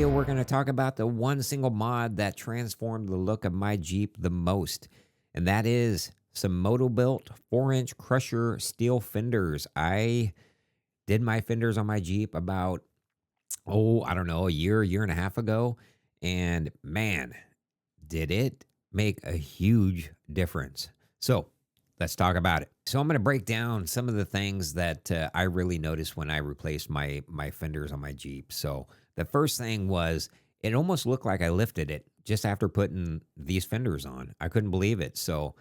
video, we're going to talk about the one single mod that transformed the look of my Jeep the most, and that is some Motobuilt 4-inch crusher steel fenders. I did my fenders on my Jeep about, I don't know, a year and a half ago, and man, did it make a huge difference. So let's talk about it. So I'm going to break down some of the things that I really noticed when I replaced my fenders on my Jeep. So the first thing was it almost looked like I lifted it just after putting these fenders on. I couldn't believe it. So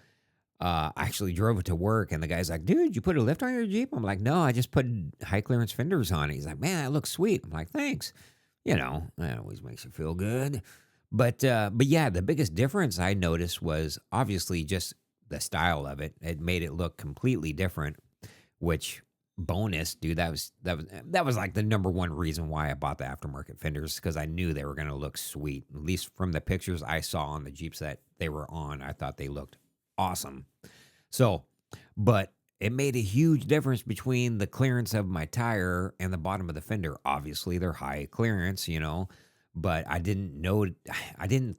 I actually drove it to work, and the guy's like, "Dude, you put a lift on your Jeep?" I'm like, "No, I just put high clearance fenders on it." He's like, "Man, that looks sweet." I'm like, "Thanks." That always makes you feel good. But yeah, the biggest difference I noticed was obviously just the style of it. It made it look completely different, which bonus, dude, that was like the number one reason why I bought the aftermarket fenders, because I knew they were going to look sweet. At least from the pictures I saw on the Jeeps that they were on, I thought they looked awesome. So, but it made a huge difference between the clearance of my tire and the bottom of the fender. Obviously, they're high clearance, but I didn't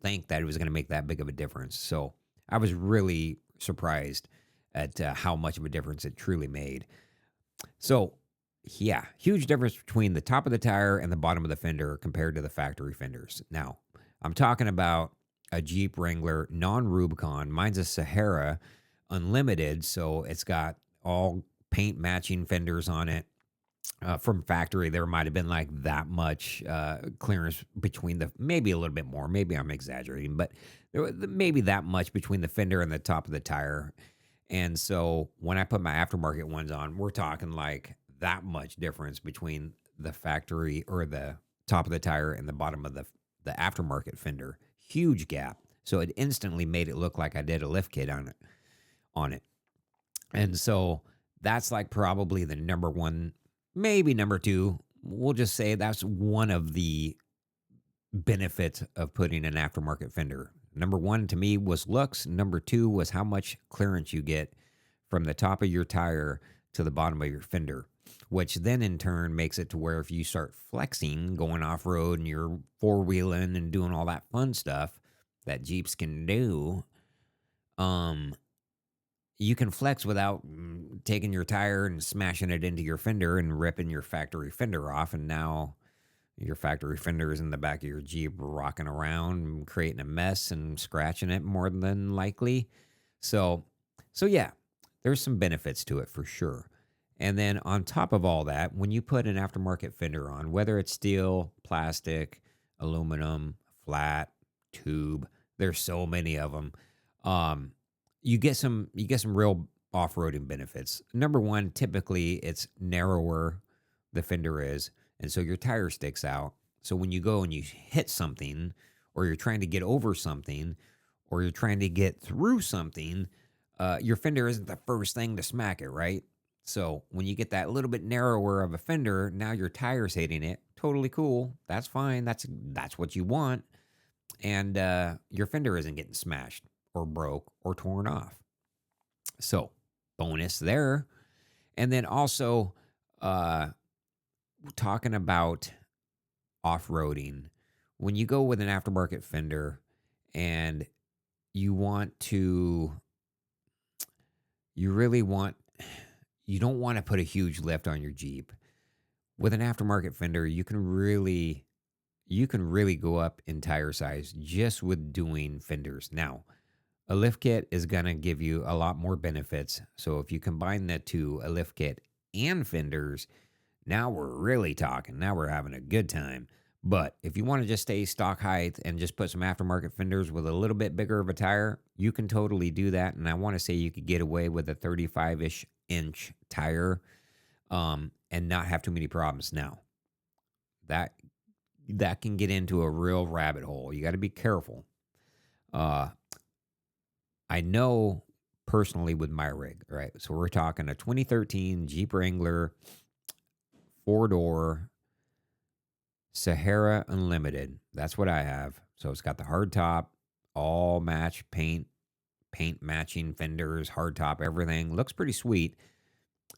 think that it was going to make that big of a difference. So I was really surprised at how much of a difference it truly made. So, yeah, huge difference between the top of the tire and the bottom of the fender compared to the factory fenders. Now, I'm talking about a Jeep Wrangler non-Rubicon. Mine's a Sahara Unlimited, so it's got all paint matching fenders on it. From factory, there might have been like that much clearance between maybe a little bit more. Maybe I'm exaggerating, but there was maybe that much between the fender and the top of the tire. And so when I put my aftermarket ones on, we're talking like that much difference between the factory or the top of the tire and the bottom of the aftermarket fender. Huge gap. So it instantly made it look like I did a lift kit on it. And so that's like probably the number one, maybe number two. We'll just say that's one of the benefits of putting an aftermarket fender. Number one to me was looks. Number two was how much clearance you get from the top of your tire to the bottom of your fender, which then in turn makes it to where if you start flexing, going off road and you're four-wheeling and doing all that fun stuff that Jeeps can do, you can flex without taking your tire and smashing it into your fender and ripping your factory fender off. And now your factory fender is in the back of your Jeep rocking around and creating a mess and scratching it more than likely. So yeah, there's some benefits to it for sure. And then on top of all that, when you put an aftermarket fender on, whether it's steel, plastic, aluminum, flat, tube, there's so many of them. You get some real off-roading benefits. Number one, typically it's narrower, the fender is, and so your tire sticks out. So when you go and you hit something, or you're trying to get over something, or you're trying to get through something, your fender isn't the first thing to smack it, right? So when you get that little bit narrower of a fender, now your tire's hitting it. Totally cool. That's fine. That's what you want. And your fender isn't getting smashed or broke or torn off. So bonus there. And then also talking about off-roading, when you go with an aftermarket fender and you don't want to put a huge lift on your Jeep. With an aftermarket fender, you can really go up in tire size just with doing fenders. Now, a lift kit is going to give you a lot more benefits. So if you combine the two, a lift kit and fenders, now we're really talking. Now we're having a good time. But if you want to just stay stock height and just put some aftermarket fenders with a little bit bigger of a tire, you can totally do that. And I want to say you could get away with a 35-ish inch tire and not have too many problems. Now, that can get into a real rabbit hole. You got to be careful. I know personally with my rig, right? So we're talking a 2013 Jeep Wrangler 4-door Sahara Unlimited. That's what I have. So it's got the hard top, all match paint matching fenders, hard top, everything. Looks pretty sweet,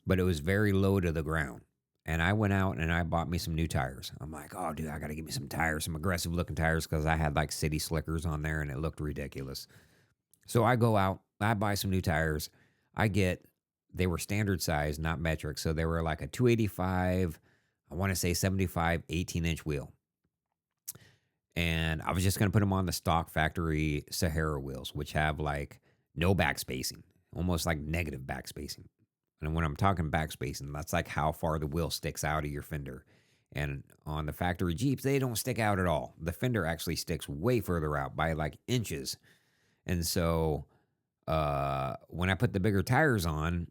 but it was very low to the ground. and I went out and I bought me some new tires. I'm like, oh, dude, I got to get me some tires, some aggressive looking tires because I had like city slickers on there and it looked ridiculous. So I go out, I buy some new tires. I get, they were standard size, not metric. So they were like a 285, I want to say 75, 18-inch wheel. And I was just going to put them on the stock factory Sahara wheels, which have like no back spacing, almost like negative back spacing. And when I'm talking back spacing, that's like how far the wheel sticks out of your fender. And on the factory Jeeps, they don't stick out at all. The fender actually sticks way further out by like inches. And so when I put the bigger tires on,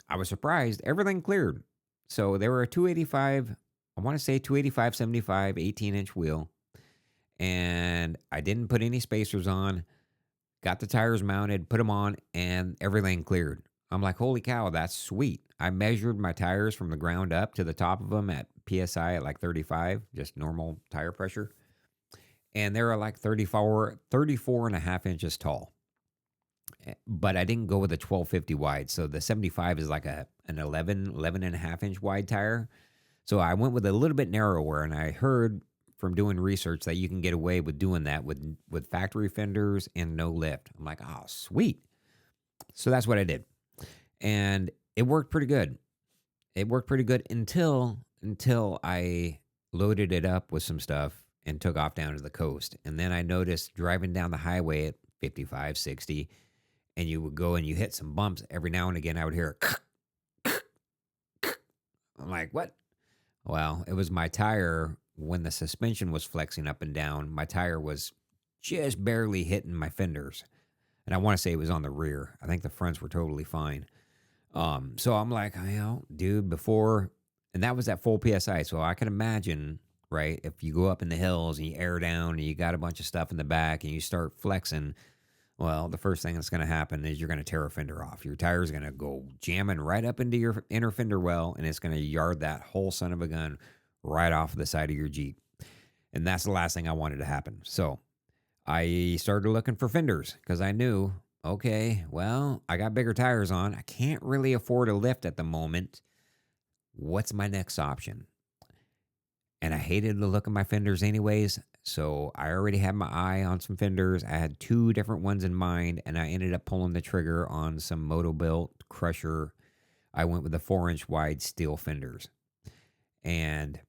I was surprised. Everything cleared. So they were a 285, I want to say 285, 75, 18-inch wheel. And I didn't put any spacers on, got the tires mounted, put them on, and everything cleared. I'm like, holy cow, that's sweet. I measured my tires from the ground up to the top of them at PSI at like 35, just normal tire pressure. And they were like 34 and a half inches tall. But I didn't go with a 1250 wide. So the 75 is like an 11 and a half inch wide tire. So I went with a little bit narrower, and I heard from doing research that you can get away with doing that with factory fenders and no lift. I'm like, oh, sweet. So that's what I did. And it worked pretty good. It worked pretty good until I loaded it up with some stuff and took off down to the coast. And then I noticed driving down the highway at 55, 60, and you would go and you hit some bumps every now and again. I would hear I'm like, what? Well, it was my tire. When the suspension was flexing up and down, my tire was just barely hitting my fenders. And I want to say it was on the rear. I think the fronts were totally fine. So I'm like, dude, before, and that was at full PSI. So I can imagine, right, if you go up in the hills and you air down and you got a bunch of stuff in the back and you start flexing, well, the first thing that's going to happen is you're going to tear a fender off. Your tire's going to go jamming right up into your inner fender well, and it's going to yard that whole son of a gun right off the side of your Jeep. And that's the last thing I wanted to happen. So I started looking for fenders because I knew, okay, well, I got bigger tires on. I can't really afford a lift at the moment. What's my next option? And I hated the look of my fenders anyways. So I already had my eye on some fenders. I had two different ones in mind, and I ended up pulling the trigger on some Motobuilt crusher. I went with the 4-inch wide steel fenders. And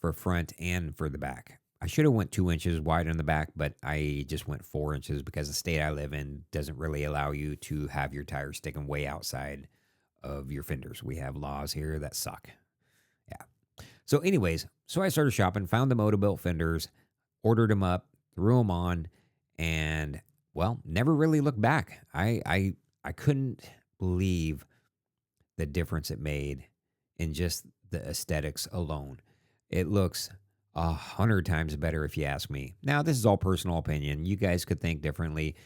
for front and for the back. I should have went 2 inches wide on the back, but I just went 4 inches because the state I live in doesn't really allow you to have your tires sticking way outside of your fenders. We have laws here that suck. Yeah. So anyways, so I started shopping, found the Motobuilt fenders, ordered them up, threw them on, and well, never really looked back. I couldn't believe the difference it made in just the aesthetics alone. It looks 100 times better if you ask me. Now, this is all personal opinion. You guys could think differently.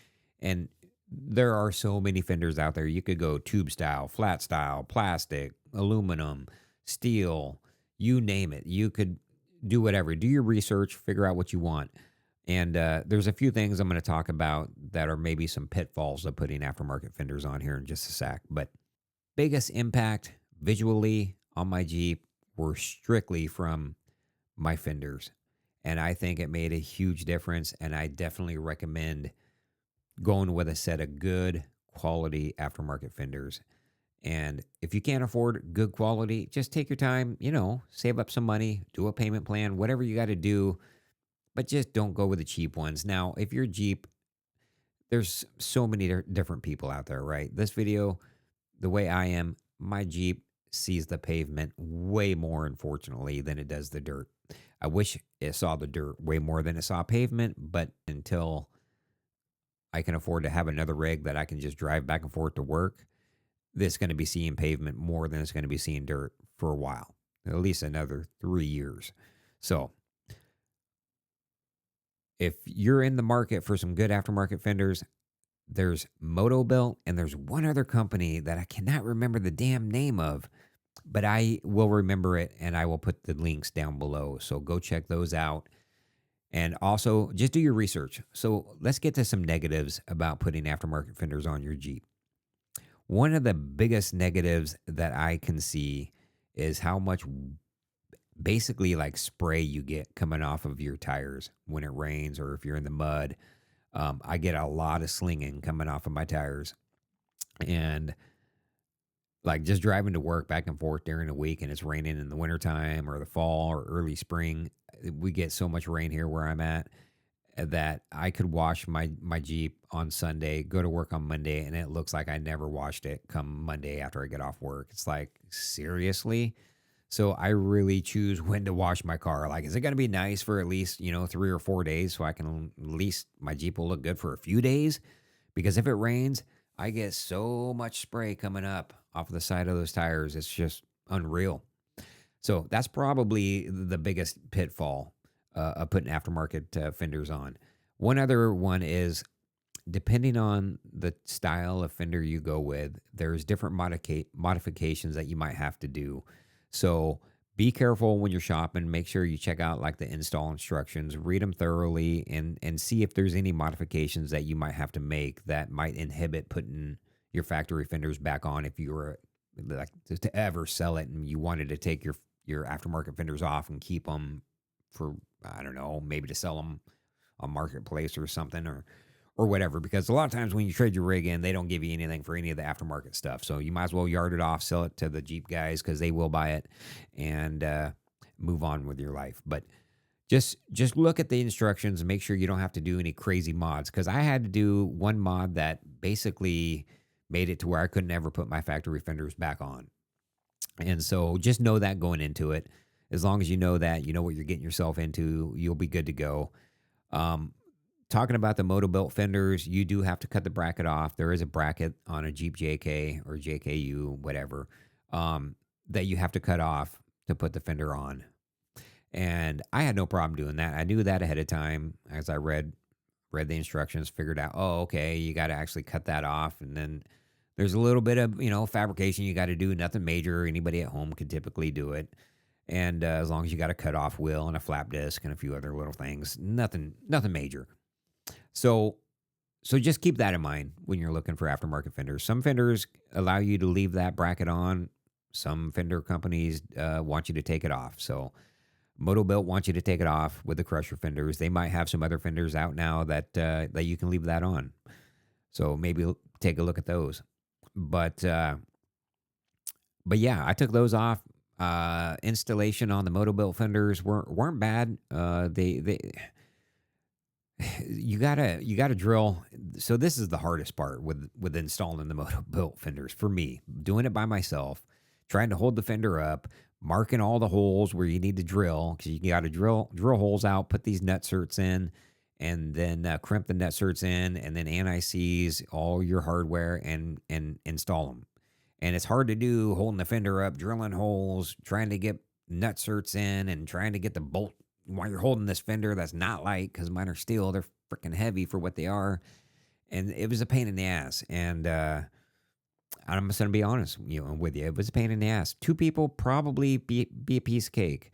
And there are so many fenders out there. You could go tube style, flat style, plastic, aluminum, steel, you name it. You could do whatever. Do your research, figure out what you want. And there's a few things I'm going to talk about that are maybe some pitfalls of putting aftermarket fenders on here in just a sec. But biggest impact visually on my Jeep were strictly from my fenders. And I think it made a huge difference. And I definitely recommend going with a set of good quality aftermarket fenders. And if you can't afford good quality, just take your time, save up some money, do a payment plan, whatever you got to do. But just don't go with the cheap ones. Now, if your Jeep, there's so many different people out there, right? This video, the way I am, my Jeep sees the pavement way more, unfortunately, than it does the dirt. I wish it saw the dirt way more than it saw pavement, but until I can afford to have another rig that I can just drive back and forth to work, this is going to be seeing pavement more than it's going to be seeing dirt for a while, at least another 3 years. So if you're in the market for some good aftermarket fenders, there's Motobuilt, and there's one other company that I cannot remember the damn name of, but I will remember it, and I will put the links down below. So go check those out. And also, just do your research. So let's get to some negatives about putting aftermarket fenders on your Jeep. One of the biggest negatives that I can see is how much basically like spray you get coming off of your tires when it rains or if you're in the mud. I get a lot of slinging coming off of my tires. And like just driving to work back and forth during the week and it's raining in the wintertime or the fall or early spring. We get so much rain here where I'm at that I could wash my Jeep on Sunday, go to work on Monday, and it looks like I never washed it come Monday after I get off work. It's like, seriously? So I really choose when to wash my car. Like, is it going to be nice for at least, 3 or 4 days so I can at least my Jeep will look good for a few days? Because if it rains, I get so much spray coming up off the side of those tires. It's just unreal. So that's probably the biggest pitfall of putting aftermarket fenders on. One other one is depending on the style of fender you go with, there's different modifications that you might have to do. So be careful when you're shopping. Make sure you check out like the install instructions, read them thoroughly, and see if there's any modifications that you might have to make that might inhibit putting your factory fenders back on if you were like to ever sell it and you wanted to take your aftermarket fenders off and keep them for, I don't know, maybe to sell them on marketplace or something or whatever, because a lot of times when you trade your rig in, they don't give you anything for any of the aftermarket stuff. So you might as well yard it off, sell it to the Jeep guys because they will buy it, and move on with your life. But just look at the instructions and make sure you don't have to do any crazy mods, because I had to do one mod that basically made it to where I couldn't ever put my factory fenders back on. And so just know that going into it. As long as you know that, you know what you're getting yourself into, you'll be good to go. Talking about the Motobuilt fenders, you do have to cut the bracket off. There is a bracket on a Jeep JK or JKU, whatever, that you have to cut off to put the fender on. And I had no problem doing that. I knew that ahead of time as I read the instructions, figured out, oh, okay, you got to actually cut that off. And then there's a little bit of, fabrication you got to do, nothing major. Anybody at home could typically do it. And as long as you got a cut off wheel and a flap disc and a few other little things, nothing major. So just keep that in mind when you're looking for aftermarket fenders. Some fenders allow you to leave that bracket on. Some fender companies want you to take it off. So Motobuilt wants you to take it off with the crusher fenders. They might have some other fenders out now that you can leave that on. So maybe take a look at those. But yeah, I took those off. Installation on the Motobuilt fenders weren't bad. You gotta drill. So this is the hardest part with installing the Motobuilt fenders for me. Doing it by myself, trying to hold the fender up, marking all the holes where you need to drill, because you got to drill holes out, put these nutserts in, and then crimp the nutserts in, and then anti-seize all your hardware and install them. And it's hard to do holding the fender up, drilling holes, trying to get nutserts in, and trying to get the bolt while you're holding this fender that's not light, because mine are steel. They're freaking heavy for what they are. And it was a pain in the ass. And I'm just going to be honest with you. It was a pain in the ass. Two people probably be a piece of cake.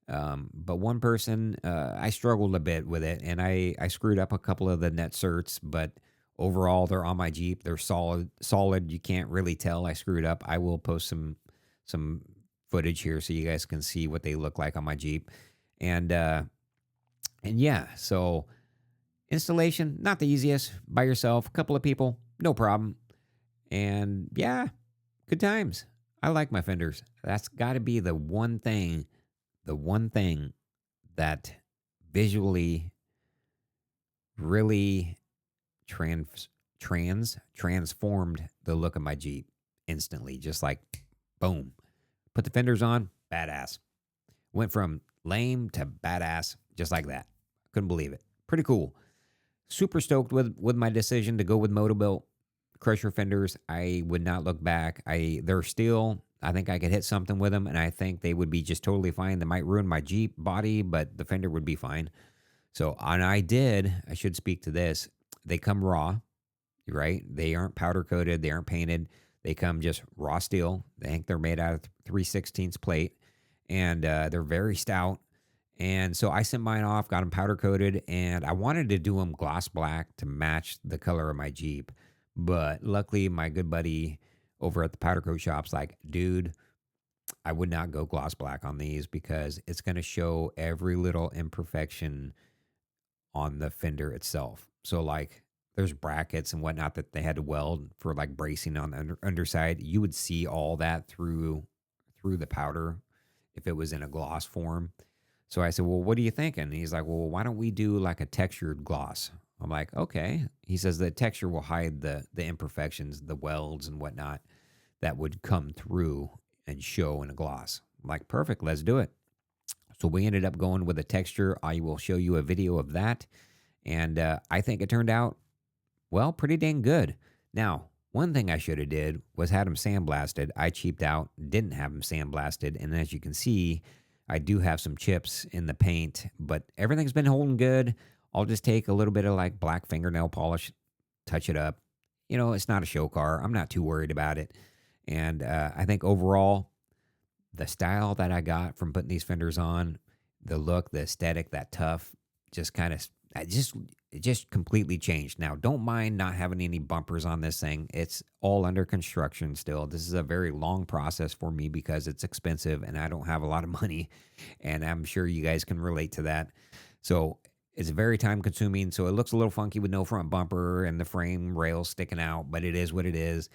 But one person, I struggled a bit with it. And I screwed up a couple of the nutserts. But overall, they're on my Jeep. They're solid. You can't really tell I screwed up. I will post some footage here so you guys can see what they look like on my Jeep. And yeah, so installation, not the easiest. By yourself, a couple of people, no problem. And yeah, good times. I like my fenders. That's got to be the one thing that visually really transformed the look of my Jeep instantly. Just like, boom. Put the fenders on, badass. Went from lame to badass just like that. Couldn't believe it. Pretty cool. Super stoked with my decision to go with Motobuilt crusher fenders. I would not look back. They're still, I think I could hit something with them, and I think they would be just totally fine. They might ruin my Jeep body, but the fender would be fine. So, and I should speak to this. They come raw, right? They aren't powder coated. They aren't painted. They come just raw steel. I think they're made out of 3/16 plate. And they're very stout. And so I sent mine off, got them powder coated, and I wanted to do them gloss black to match the color of my Jeep. But luckily, my good buddy over at the powder coat shop's like, dude, I would not go gloss black on these because it's going to show every little imperfection on the fender itself. So like there's brackets and whatnot that they had to weld for like bracing on the underside. You would see all that through the powder if it was in a gloss form. So I said, "Well, what are you thinking?" And he's like, "Well, why don't we do like a textured gloss?" I'm like, "Okay." He says the texture will hide the imperfections, the welds and whatnot that would come through and show in a gloss. I'm like, "Perfect, let's do it." So we ended up going with a texture. I will show you a video of that. And I think it turned out, well, pretty dang good. Now, one thing I should have did was had them sandblasted. I cheaped out, didn't have them sandblasted. And as you can see, I do have some chips in the paint, but everything's been holding good. I'll just take a little bit of like black fingernail polish, touch it up. You know, it's not a show car. I'm not too worried about it. And I think overall, the style that I got from putting these fenders on, the look, the aesthetic, that tough, just kind of, it just completely changed. Now, don't mind not having any bumpers on this thing. It's all under construction still. This is a very long process for me because it's expensive and I don't have a lot of money. And I'm sure you guys can relate to that. So it's very time consuming. So it looks a little funky with no front bumper and the frame rails sticking out, but it is what it is.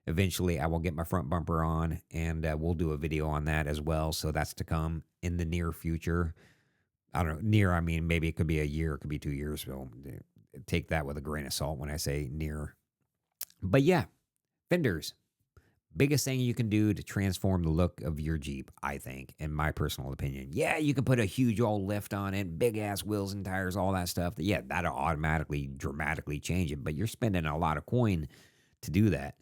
Eventually, I will get my front bumper on, and we'll do a video on that as well. So that's to come in the near future. I don't know, near, I mean, maybe it could be a year, it could be 2 years. So take that with a grain of salt when I say near. But yeah, fenders. Biggest thing you can do to transform the look of your Jeep, I think, in my personal opinion. Yeah, you can put a huge old lift on it, big ass wheels and tires, all that stuff. Yeah, that'll automatically, dramatically change it. But you're spending a lot of coin to do that.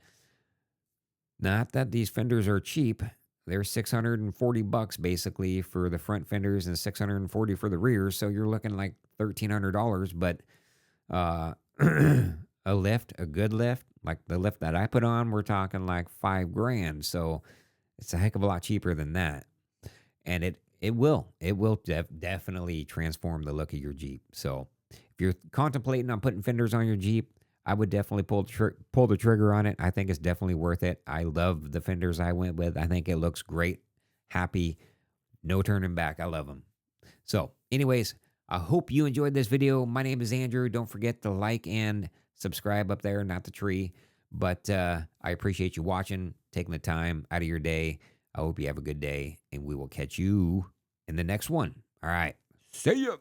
Not that these fenders are cheap. They're $640 basically for the front fenders and $640 for the rears. So you're looking like $1,300. But uh, a lift, a good lift, like the lift that I put on, we're talking like $5,000. So it's a heck of a lot cheaper than that. And it will definitely transform the look of your Jeep. So if you're contemplating on putting fenders on your Jeep, I would definitely pull the trigger on it. I think it's definitely worth it. I love the fenders I went with. I think it looks great. Happy. No turning back. I love them. So anyways, I hope you enjoyed this video. My name is Andrew. Don't forget to like and subscribe up there, not the tree. But I appreciate you watching, taking the time out of your day. I hope you have a good day, and we will catch you in the next one. All right. See ya.